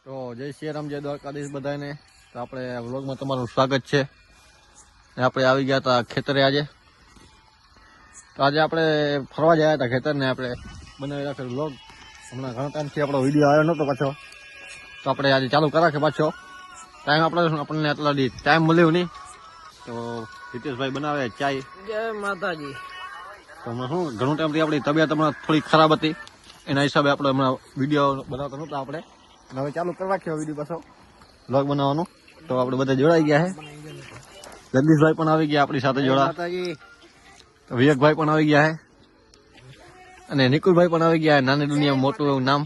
તો જય શ્રી રામ, જય દ્વારકાધીશ બધાને. તો આપણે વ્લોગમાં તમારું સ્વાગત છે. આપણે આવી ગયા હતા ખેતરે આજે. તો આજે આપણે ફરવા ગયા હતા ખેતરને. આપણે બનાવી રાખેલ વ્લોગ. હમણાં ઘણા ટાઈમથી આપણો વિડીયો આવ્યો નહોતો પાછો, તો આપણે આજે ચાલુ કરા કે પાછો ટાઈમ આપણને એટલા ટાઈમ મળ્યો નહીં. તો હિતેશભાઈ બનાવે ચાય. જય માતાજી. તો હમણાં શું ઘણું ટાઈમથી આપણી તબિયત હમણાં થોડી ખરાબ હતી, એના હિસાબે આપણે હમણાં વિડીયો બનાવતા નહોતા આપણે. હવે ચાલુ કરી રાખ્યો વિડીયો પાછો વ્લોગ બનાવવાનું. તો આપણે બધા જોડાઈ ગયા છે. જગદીશભાઈ પણ આવી ગયા આપણી સાથે જોડા. વિવેકભાઈ પણ આવી ગયા છે અને નિકુલભાઈ પણ આવી ગયા. નાની દુનિયા મોટું એવું નામ.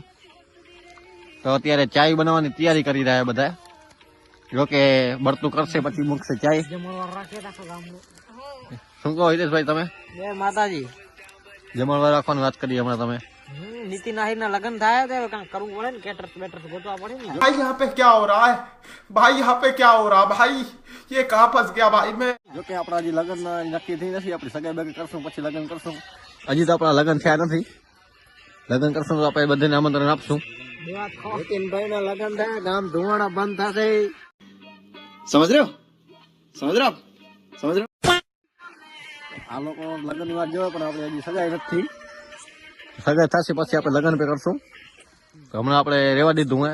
તો અત્યારે ચાય બનાવવાની તૈયારી કરી રહ્યા બધા. જો કે બળતું કરશે પછી મૂકશે ચાય. શું કહો હિતેશભાઈ તમે? જય માતાજી. જમણવાર રાખવાની વાત કરી હમણાં તમે. નીતિન આહિર ના લગ્ન થાય તો કાંઈ કરવું પડે ને, કેટર્સ બેટર્સ ગોતવા પડે ને. भाई यहाँ पे क्या हो रहा है भाई, यहाँ पे क्या हो रहा भाई, ये कहाँ फंस गया भाई मैं। જો કે આપણા હજી લગ્ન નક્કી થઈ નથી. આપણે સગાઈ બગાઈ કરશું પછી લગ્ન કરશું. હજી તો આપણા લગ્ન થયા નથી. લગ્ન કરશું તો આપણે બધાને આમંત્રણ આપશું. નીતિનભાઈ ના લગ્ન થાય, ગામ ધુવાણા બંધ થશે. समझ रहे हो, समझ रहे हो आप, समझ रहे हो। આ લોકો લગ્નની વાત જોવે પણ આપણે હજી સગાઈ નથી. સગાઈ થશે પછી આપણે લગ્ન પે કરશું. તો હમણાં આપણે રેવા દીધું હે.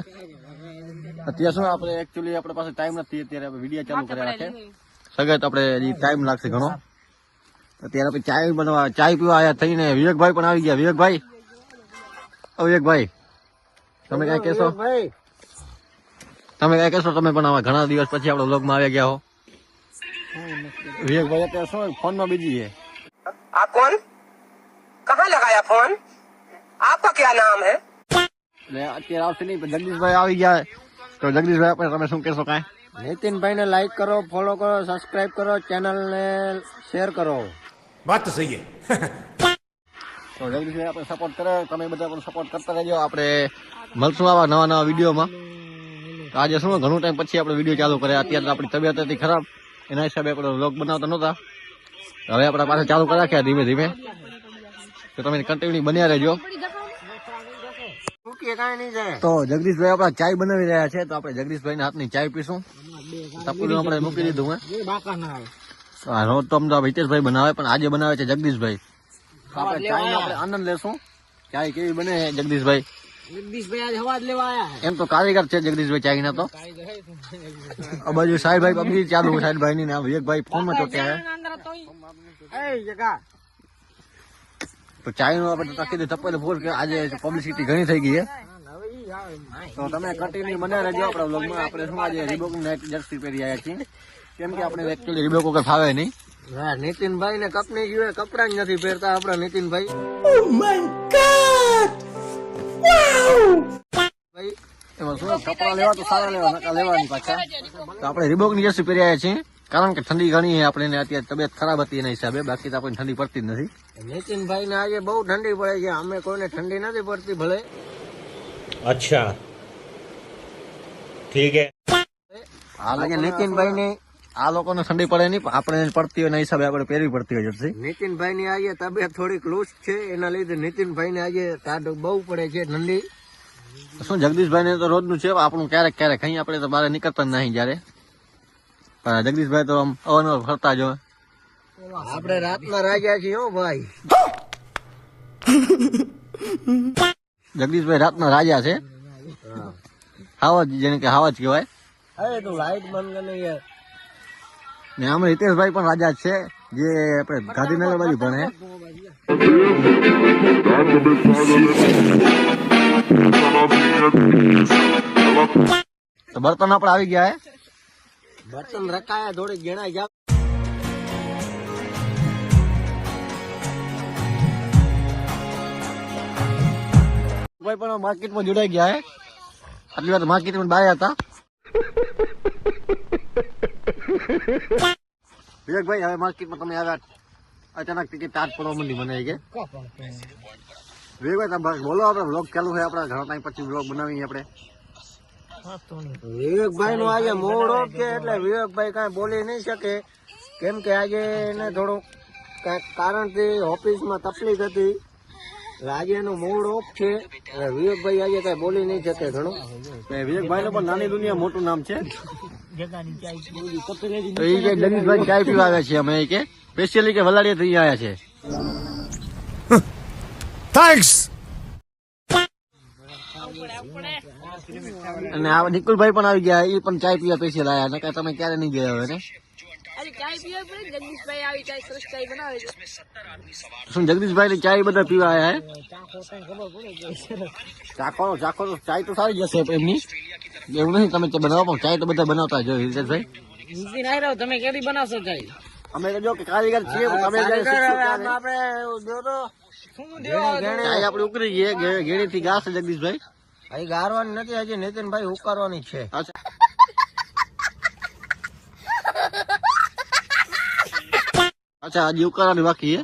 અત્યારે શું આપણે એકચ્યુઅલી આપણે પાસે ટાઈમ નથી. અત્યારે આપણે વિડીયો ચાલુ કર્યા છે. સગાઈ તો આપણે હજી ટાઈમ લાગશે ઘણો. અત્યારે આપણે ચાય બનાવવા ચાય પીવા આવ્યા થઈને વિવેકભાઈ પણ આવી ગયા. વિવેકભાઈ, વિવેકભાઈ તમે કઈ કહેશો? તમે કઈ કહેશો? તમે પણ આવા ઘણા દિવસ પછી આપણે વ્લોગમાં આવી ગયા હો. વિવેકભાઈ અત્યારે શું ફોનમાં બીજી છે. आप कौन, कहाँ लगाया फोन, आपका क्या नाम है? એટલે અત્યારે આવશે નહીં પણ જગદીશભાઈ આવી ગયા. તો જગદીશભાઈ આપણે તમે શું કહેશો કાંઈ? નીતિનભાઈ ને લાઈક કરો, ફોલો કરો, સબસ્ક્રાઇબ કરો, ચેનલ ને શેર કરો. बात तो सही है। તો જગદીશભાઈ આપણે સપોર્ટ કરે, તમે બધા પણ સપોર્ટ કરતા રહેજો. આપણે મળશું આવા નવા નવા વિડીયોમાં. તો આજે શું ઘણું ટાઈમ પછી આપણે વિડીયો ચાલુ કર્યા. અત્યારે તો આપણી તબિયત હતી ખરાબ, એના હિસાબે આપણે વ્લોગ બનાવતા નહોતા. હવે આપણા પાસે ચાલુ કરી રાખ્યા ધીમે ધીમે. તો તમે કન્ટિન્યુ બન્યા રહેજો. તો જગદીશભાઈ આપણા ચાય બનાવી રહ્યા છે. તો આપણે જગદીશભાઈ ના હાથની ચાય પીશું. ટપુલું આપણે મૂકી દીધું હે. રોજ તો અમદાવાદ હિતેશભાઈ બનાવે પણ આજે બનાવે છે જગદીશભાઈ. તો આપણે ચાય આપણે આનંદ લેશું. ચાય કેવી બને છે જગદીશભાઈ? જગદીશભાઈ આજે હવા જ લેવા આયા. એમ તો કારીગર છે જગદીશભાઈ ચાય ના. તો આ બાજુ સાહેબભાઈ પબજી ચાલુ સાહેબભાઈ ની નામ વિવેકભાઈ ફોન માં ચોટ્યા. તો ચાય નું આપણે તકી દે તપેલું ફૂલ કે આજે પબ્લિસિટી ઘણી થઈ ગઈ છે. તો તમે કન્ટિન્યુ બન્યા રહેજો આપણા વ્લોગમાં. આપણે શું આજે રીબોક નાઇટ જર્સી પહેરી આવ્યા છીએ, કેમ કે આપણે એકચ્યુઅલી રીબોક વગર ફાવે નહીં. નીતિનભાઈ ને કપની ગયું કપડા જ નથી પહેરતા આપડા નીતિનભાઈ. એમાં શું કપડા લેવા તો સારા લેવા, નકા લેવાની પાછા. તો આપણે રીબોક ની જર્સી પહેરી આવ્યા છીએ કારણ કે ઠંડી ઘણી આપણે અત્યારે તબિયત ખરાબ હતી એના હિસાબે. બાકી તો આપણને ઠંડી પડતી જ નથી. નીતિનભાઈ ને આજે બહુ ઠંડી પડે છે. અમે કોઈને ઠંડી નથી પડતી ભલે. अच्छा ठीक है। આજે નીતિનભાઈ ને આ લોકોને ઠંડી પડે નહીં, આપણે પડતી હોય એના હિસાબે આપણે પહેરવી પડતી હોય જર્સી. નીતિનભાઈ ની આજે તબિયત થોડીક લૂઝ છે, એના લીધે નીતિનભાઈ ને આજે ટાઢ બહુ પડે છે ઠંડી. શું જગદીશભાઈ ને તો રોજનું છે, આપણું ક્યારેક ક્યારેક અહીં આપણે તો બહાર નીકળતા જ નહીં જયારે. પણ જગદીશભાઈ તો આમ અવારનવાર ફરતા જ હોય. આપણે રાતના રાજા છીએ હો ભાઈ. જગદીશભાઈ રાતના રાજા છે. હાવજ, જેને કે હાવજ કહેવાય. અરે તું લાઈટ બંધ કરે યાર. ને આમ હિતેશભાઈ પણ રાજા જ છે, જે આપણે ગાંધીનગર બાજુ ભણે. તો બર્તન આપણે આવી ગયા હે. બર્તન રખાયા થોડી ગણાય જાવ. ભાઈ પણ માર્કેટમાં જોડાઈ ગયા હે. આટલી વાર માર્કેટમાં બાય હતા. વિવેકભાઈ હવે માર્કેટમાં તમે આવ્યા અચાનક ટિકિટ ચાર્જ પડવા માંડી મને કે વિવેકભાઈ તમે બોલો. આપણે વ્લોગ ચાલુ છે આપણા ઘણા ટાઈમ પછી વ્લોગ બનાવીએ આપણે. વિવેકભાઈ નું આજે મૂડ ઓફ છે એટલે વિવેકભાઈ કઈ બોલી નહીં શકે, કેમ કે આજે એને થોડુંક કઈક કારણથી ઓફિસમાં તકલીફ હતી એટલે આજે એનો મૂડ ઓફ છે. અને વિવેકભાઈ આજે કઈ બોલી નહીં શકે ઘણું. વિવેકભાઈ નું પણ નાની દુનિયા મોટું નામ છે. તો એ કે જગદીશભાઈ ચાય પીવા આવ્યા છીએ અમે કે સ્પેશિયલી કે વલાડીએ થઈ આવ્યા છે. थैंक्स. અને આ નિકુલભાઈ પણ આવી ગયા, એ પણ ચાય પીવા સ્પેશિયલ આવ્યા. નકર તમે ક્યારે નહીં ગયા હોય ને? શું જગદીશભાઈ ની ચાય બધા પીવા આવ્યા હે? ચાખો તો ચાય તો સારી જશે એમની, એવું નહીં તમે બનાવો, પણ ચાય તો બધા બનાવતા જ હોય. હિતેશભાઈ તમે કેવી બનાવશો ચાય? અમે તો જો કે કારીગર છીએ, તમે જ્યારે શીખશો ત્યારે ચાય આપડે ઉકળી ગઈ ઘેડી થી ગાશે. જગદીશભાઈ અહીં ગારવાની નથી, હજી નીતિનભાઈ ઉકારવાની છે. અચ્છા હજી ઉકાળવાની બાકી છે.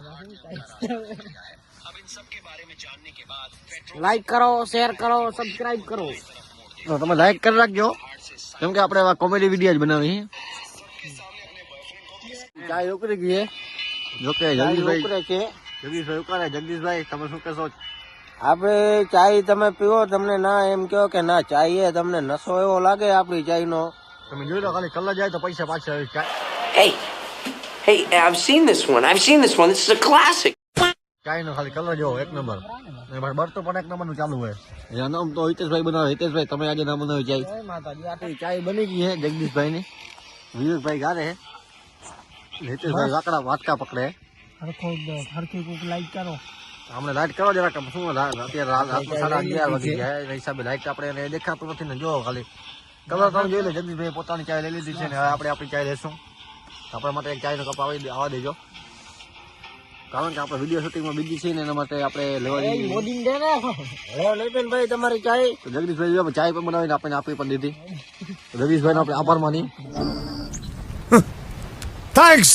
લાઈક કરો, શેર કરો, સબસ્ક્રાઇબ કરો. તો તમે લાઈક કરી રાખજો, કેમ કે આપણે આવા કોમેડી વિડીયો જ બનાવી. ચાય ઉકળી ગઈ છે. જોકે જગદીશભાઈ ઉકળે છે. જગદીશભાઈ ઉકાળે. જગદીશભાઈ તમે શું કહેશો? આપણે ચાય તમે પીવો, તમને ના એમ કહો કે ના ચાય તમને નશો એવો લાગે આપણી ચાય નો. તમે જોઈ લો, ખાલી કલર જાય તો પૈસા પાછા આવે. Hey, I've seen this one. This is a classic. ચાય નો ખાલી કલર જોવો, એક નંબર. બરતો પણ એક નંબર નું ચાલુ હોય. એનું નામ તો હિતેશભાઈ બનાવે. હિતેશભાઈ તમે આજે નામ બનાવી ચાય. ચાય બની ગઈ છે જગદીશભાઈ ની. વિવેકભાઈ ગારે, હિતેશભાઈ વાકડા વાટકા પકડે. લાઈક કરો. હમણાં લાઈટ કરો જરાક. શું અત્યારે રાતના 11:30 વાગી ગયા, એના હિસાબે લાઈટ આપણે એને દેખાતું નથી ને. જો ખાલી કલર તમે જોઈ લો. જગદીશભાઈ પોતાની ચાય લઈ લીધી છે ને હવે આપણે આપણી ચાય લેશું. આપણા માટે એક ચાયનો કપ આવવા દેજો, કારણ કે આપણે વિડીયો શૂટિંગમાં બીજી છે ને એના માટે આપણે લેવા જઈએ. નીતિનભાઈ તમારી ચાય. તો જગદીશભાઈ ચાય પણ બનાવીને આપણને આપી પણ દીધી. જગદીશભાઈ આપણે આભાર માની. थैंक्स.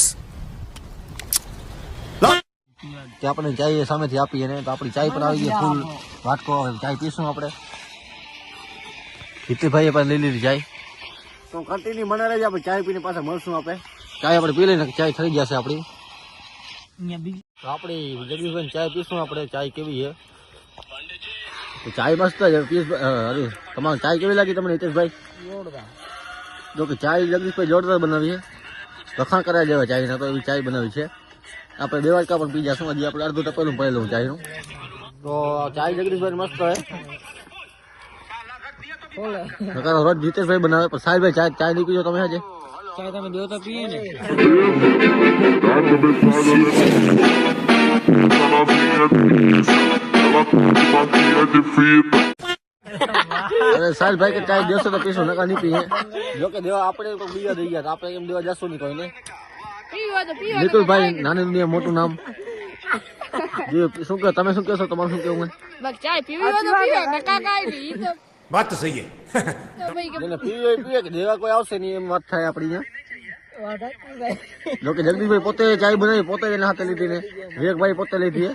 કે આપણે ચાય સામેથી આપીએ ને, તો આપણી ચાય પણ આવી ગઈ ફૂલ વાટકો. ચાય પીશું આપણે. હિતેશભાઈએ પણ લઈ લીધી ચાય. તો કન્ટિન્યુ મને રહેજે, આપણે ચાય પીને પાછા મળશું. આપણે ચાય આપણે પી લઈને ચાય થઈ જશે આપણી. તો આપણી જગદીશભાઈ ચાય પીશું આપણે. ચાય કેવી છે? તો ચાય મસ્ત છે. અરે તમારે ચાય કેવી લાગી તમને હિતેશભાઈ? જો કે ચાય જગદીશભાઈ જોરદાર બનાવી છે. વખાણ કરાવી દેવા ચાયના, તો એવી ચાય બનાવી છે. આપણે 2 વાટકા પણ પી જશું. હજી આપણે અડધું ટપેલું પડેલું ચાયનું. તો ચાય જગદીશભાઈ મસ્ત હોય. રોજ જીતેશભાઈ બનાવે, પણ સાહેબભાઈ ચાય નહીં પીજો તમે હજે? ચાય તમે દેવ તો પીએ ને. અરે સાહેબભાઈ કે ચાય દેશો તો પીશું, નકા નહીં પીએ. જો કે દેવા આપણે તો બીજા દઈ ગયા, આપણે એમ દેવા જશું નહીં કોઈને. નિકુલભાઈ નાની દુનિયા મોટું નામ. શું કહો તમે? શું કહેશો? તમારું શું કેવું? ચાય પીવી હોય તો પીવે, નકા કાઈ નહીં. बात तो सही है. જેને પીવી હોય પીવે, કે દેવા કોઈ આવશે નહીં એમ વાત થાય આપણી અહીંયા. જો કે જગદીશભાઈ પોતે ચાય બનાવી, પોતે એના હાથે લીધી ને વિવેકભાઈ પોતે લીધી.